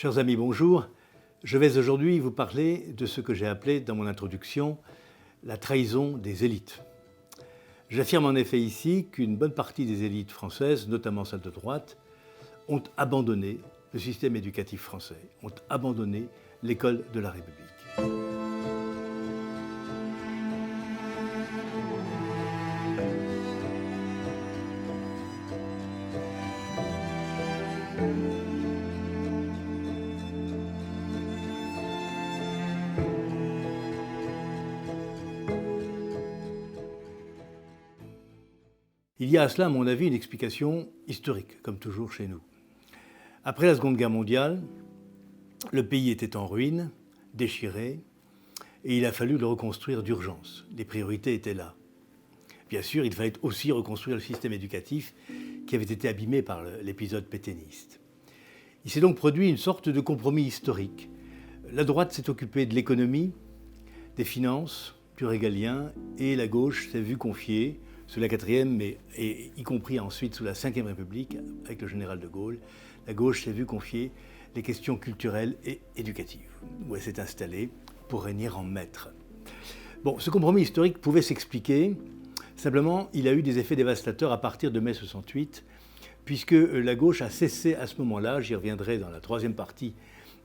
Chers amis, bonjour. Je vais aujourd'hui vous parler de ce que j'ai appelé dans mon introduction la trahison des élites. J'affirme en effet ici qu'une bonne partie des élites françaises, notamment celles de droite, ont abandonné le système éducatif français, ont abandonné l'école de la République. Il y a à cela, à mon avis, une explication historique, comme toujours chez nous. Après la Seconde Guerre mondiale, le pays était en ruine, déchiré, et il a fallu le reconstruire d'urgence. Les priorités étaient là. Bien sûr, il fallait aussi reconstruire le système éducatif qui avait été abîmé par l'épisode pétainiste. Il s'est donc produit une sorte de compromis historique. La droite s'est occupée de l'économie, des finances, du régalien, et la gauche s'est vue confier, sous la 4e, mais y compris ensuite sous la 5e République, avec le général de Gaulle, la gauche s'est vue confier les questions culturelles et éducatives, où elle s'est installée pour régner en maître. Bon, ce compromis historique pouvait s'expliquer, simplement il a eu des effets dévastateurs à partir de mai 68, puisque la gauche a cessé à ce moment-là, j'y reviendrai dans la 3e partie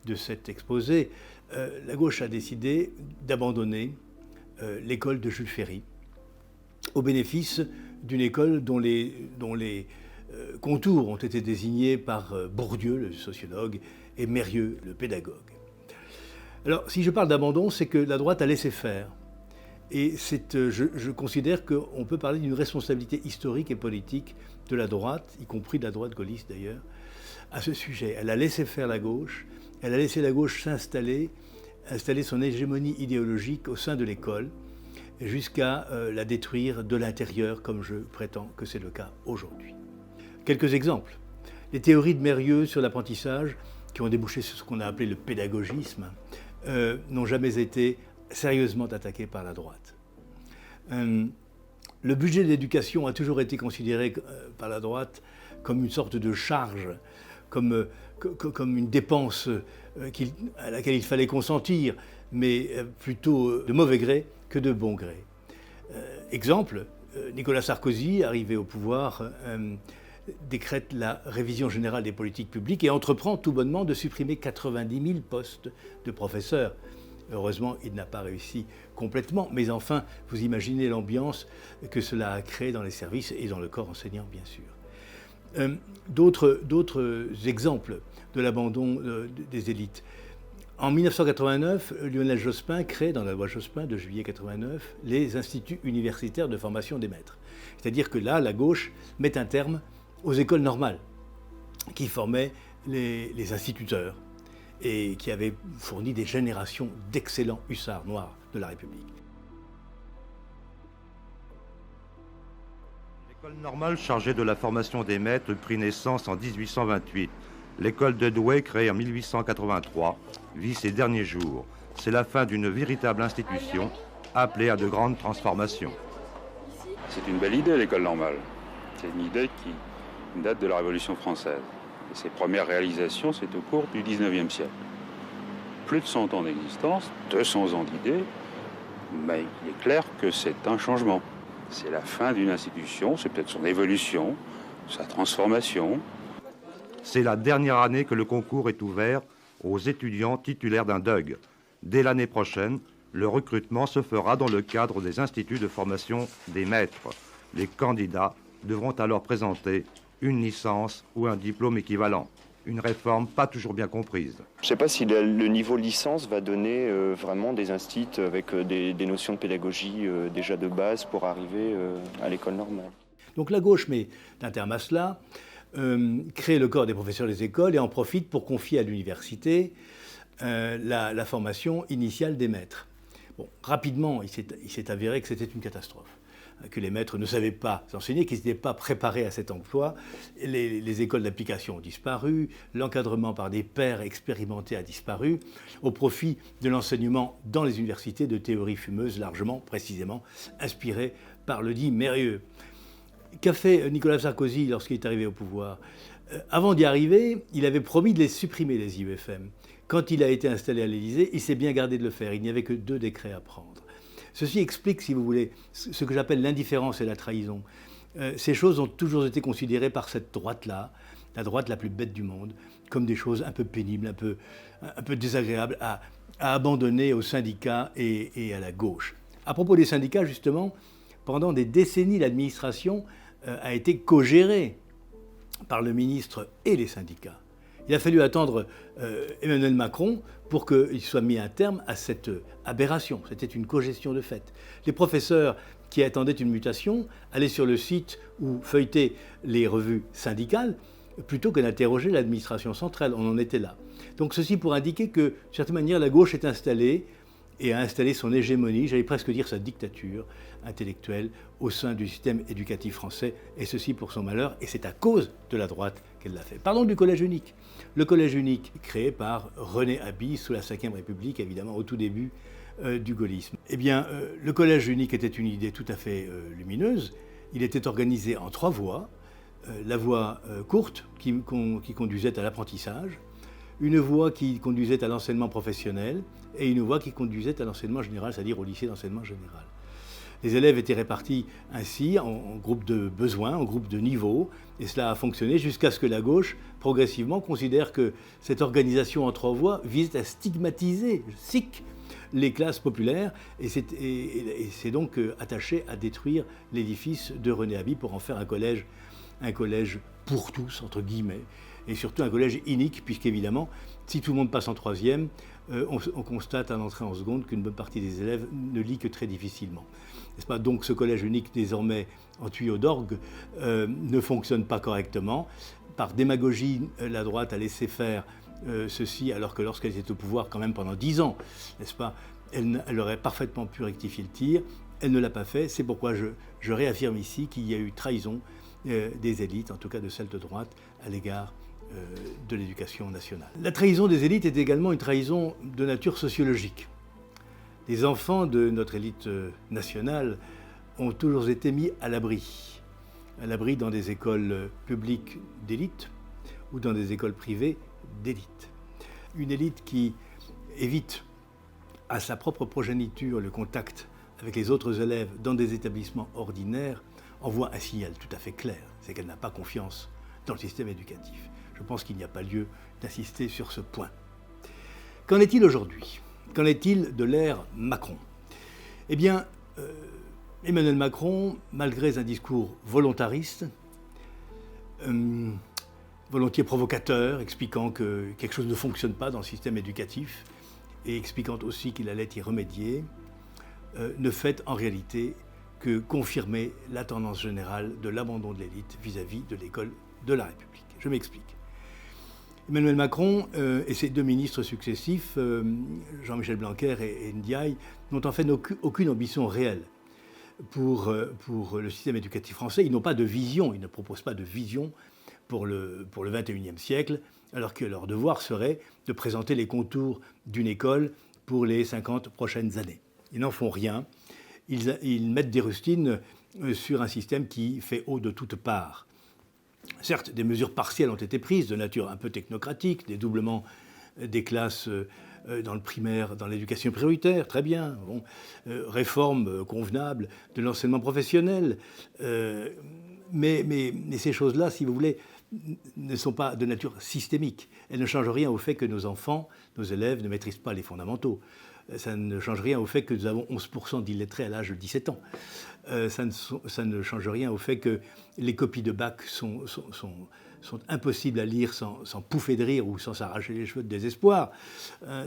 de cet exposé, la gauche a décidé d'abandonner l'école de Jules Ferry, au bénéfice d'une école dont les contours ont été désignés par Bourdieu, le sociologue, et Mérieux, le pédagogue. Alors, si je parle d'abandon, c'est que la droite a laissé faire. Et je considère qu'on peut parler d'une responsabilité historique et politique de la droite, y compris de la droite gaulliste d'ailleurs, à ce sujet. Elle a laissé faire la gauche, elle a laissé la gauche installer son hégémonie idéologique au sein de l'école, jusqu'à la détruire de l'intérieur, comme je prétends que c'est le cas aujourd'hui. Quelques exemples. Les théories de Mérieux sur l'apprentissage, qui ont débouché sur ce qu'on a appelé le pédagogisme, n'ont jamais été sérieusement attaquées par la droite. Le budget de l'éducation a toujours été considéré par la droite comme une sorte de charge, comme une dépense à laquelle il fallait consentir, mais plutôt de mauvais gré que de bon gré. Exemple, Nicolas Sarkozy, arrivé au pouvoir, décrète la révision générale des politiques publiques et entreprend tout bonnement de supprimer 90 000 postes de professeurs. Heureusement, il n'a pas réussi complètement, mais enfin, vous imaginez l'ambiance que cela a créé dans les services et dans le corps enseignant, bien sûr. D'autres exemples de l'abandon des élites. En 1989, Lionel Jospin crée, dans la loi Jospin de juillet 89, les instituts universitaires de formation des maîtres. C'est-à-dire que là, la gauche met un terme aux écoles normales, qui formaient les instituteurs et qui avaient fourni des générations d'excellents hussards noirs de la République. L'école normale chargée de la formation des maîtres prit naissance en 1828. L'école de Douai, créée en 1883, vit ses derniers jours. C'est la fin d'une véritable institution appelée à de grandes transformations. C'est une belle idée, l'école normale. C'est une idée qui date de la Révolution française. Et ses premières réalisations, c'est au cours du 19e siècle. Plus de 100 ans d'existence, 200 ans d'idées, mais il est clair que c'est un changement. C'est la fin d'une institution, c'est peut-être son évolution, sa transformation. C'est la dernière année que le concours est ouvert aux étudiants titulaires d'un DUG. Dès l'année prochaine, le recrutement se fera dans le cadre des instituts de formation des maîtres. Les candidats devront alors présenter une licence ou un diplôme équivalent. Une réforme pas toujours bien comprise. Je ne sais pas si le niveau licence va donner vraiment des instituts avec des notions de pédagogie déjà de base pour arriver à l'école normale. Donc la gauche met un terme à cela, crée le corps des professeurs des écoles et en profite pour confier à l'université la formation initiale des maîtres. Bon, rapidement, il s'est avéré que c'était une catastrophe, que les maîtres ne savaient pas enseigner, qu'ils n'étaient pas préparés à cet emploi. Les écoles d'application ont disparu, l'encadrement par des pairs expérimentés a disparu, au profit de l'enseignement dans les universités de théories fumeuses, largement, précisément, inspirées par le dit Mérieux. Qu'a fait Nicolas Sarkozy lorsqu'il est arrivé au pouvoir ? Avant d'y arriver, il avait promis de les supprimer, les IUFM. Quand il a été installé à l'Élysée, il s'est bien gardé de le faire. Il n'y avait que 2 décrets à prendre. Ceci explique, si vous voulez, ce que j'appelle l'indifférence et la trahison. Ces choses ont toujours été considérées par cette droite-là, la droite la plus bête du monde, comme des choses un peu pénibles, un peu désagréables à abandonner aux syndicats et à la gauche. À propos des syndicats, justement, pendant des décennies, l'administration a été co-gérée par le ministre et les syndicats. Il a fallu attendre Emmanuel Macron pour qu'il soit mis un terme à cette aberration. C'était une cogestion de fait. Les professeurs qui attendaient une mutation allaient sur le site ou feuilletaient les revues syndicales plutôt que d'interroger l'administration centrale. On en était là. Donc ceci pour indiquer que, de certaine manière, la gauche est installée et a installé son hégémonie, j'allais presque dire sa dictature intellectuelle au sein du système éducatif français, et ceci pour son malheur, et c'est à cause de la droite qu'elle l'a fait. Parlons du collège unique. Le collège unique créé par René Haby sous la Ve République, évidemment au tout début du gaullisme. Eh bien, le collège unique était une idée tout à fait lumineuse. Il était organisé en 3 voies. La voie courte qui conduisait à l'apprentissage, une voie qui conduisait à l'enseignement professionnel et une voie qui conduisait à l'enseignement général, c'est-à-dire au lycée d'enseignement général. Les élèves étaient répartis ainsi en groupes de besoins, en groupes de niveau, et cela a fonctionné jusqu'à ce que la gauche, progressivement, considère que cette organisation en 3 voies vise à stigmatiser, les classes populaires, et c'est donc attaché à détruire l'édifice de René Haby pour en faire un collège pour tous, entre guillemets, et surtout un collège unique, puisqu'évidemment, si tout le monde passe en 3e, on constate à l'entrée en seconde qu'une bonne partie des élèves ne lit que très difficilement. N'est-ce pas ? Donc ce collège unique, désormais en tuyau d'orgue, ne fonctionne pas correctement. Par démagogie, la droite a laissé faire ceci, alors que lorsqu'elle était au pouvoir, quand même pendant 10 ans, n'est-ce pas, elle aurait parfaitement pu rectifier le tir. Elle ne l'a pas fait. C'est pourquoi je réaffirme ici qu'il y a eu trahison des élites, en tout cas de celles de droite, à l'égard de l'éducation nationale. La trahison des élites est également une trahison de nature sociologique. Les enfants de notre élite nationale ont toujours été mis à l'abri dans des écoles publiques d'élite ou dans des écoles privées d'élite. Une élite qui évite à sa propre progéniture le contact avec les autres élèves dans des établissements ordinaires envoie un signal tout à fait clair, c'est qu'elle n'a pas confiance dans le système éducatif. Je pense qu'il n'y a pas lieu d'insister sur ce point. Qu'en est-il aujourd'hui ? Qu'en est-il de l'ère Macron ? Eh bien, Emmanuel Macron, malgré un discours volontariste, volontiers provocateur, expliquant que quelque chose ne fonctionne pas dans le système éducatif et expliquant aussi qu'il allait y remédier, ne fait en réalité que confirmer la tendance générale de l'abandon de l'élite vis-à-vis de l'école de la République. Je m'explique. Emmanuel Macron et ses 2 ministres successifs, Jean-Michel Blanquer et Ndiaye, n'ont en fait aucune ambition réelle pour le système éducatif français. Ils n'ont pas de vision, ils ne proposent pas de vision pour le XXIe siècle, alors que leur devoir serait de présenter les contours d'une école pour les 50 prochaines années. Ils n'en font rien. Ils mettent des rustines sur un système qui fait eau de toutes parts. Certes, des mesures partielles ont été prises, de nature un peu technocratique, dédoublement des classes dans le primaire, dans l'éducation prioritaire, très bien. Bon, réforme convenable de l'enseignement professionnel. Mais ces choses-là, si vous voulez, ne sont pas de nature systémique. Elles ne changent rien au fait que nos enfants, nos élèves ne maîtrisent pas les fondamentaux. Ça ne change rien au fait que nous avons 11% d'illettrés à l'âge de 17 ans. Ça ne change rien au fait que les copies de bac sont impossibles à lire sans pouffer de rire ou sans s'arracher les cheveux de désespoir.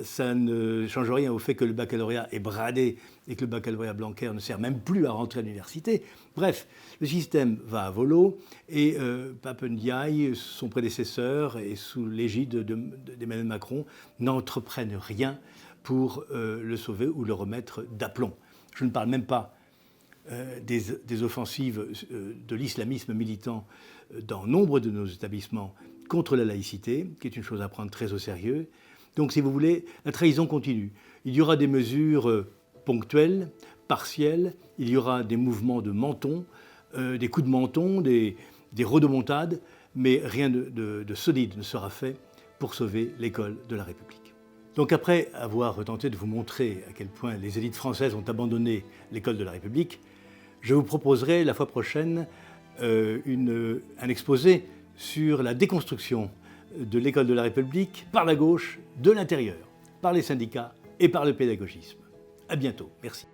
Ça ne change rien au fait que le baccalauréat est bradé et que le baccalauréat Blanquer ne sert même plus à rentrer à l'université. Bref, le système va à volo et Pape Ndiaye, son prédécesseur, et sous l'égide d'Emmanuel Macron, n'entreprennent rien pour le sauver ou le remettre d'aplomb. Je ne parle même pas des offensives de l'islamisme militant dans nombre de nos établissements contre la laïcité, qui est une chose à prendre très au sérieux. Donc, si vous voulez, la trahison continue. Il y aura des mesures ponctuelles, partielles, il y aura des mouvements de menton, des coups de menton, des rodomontades, mais rien de solide ne sera fait pour sauver l'école de la République. Donc après avoir tenté de vous montrer à quel point les élites françaises ont abandonné l'école de la République, je vous proposerai la fois prochaine un exposé sur la déconstruction de l'école de la République par la gauche de l'intérieur, par les syndicats et par le pédagogisme. À bientôt. Merci.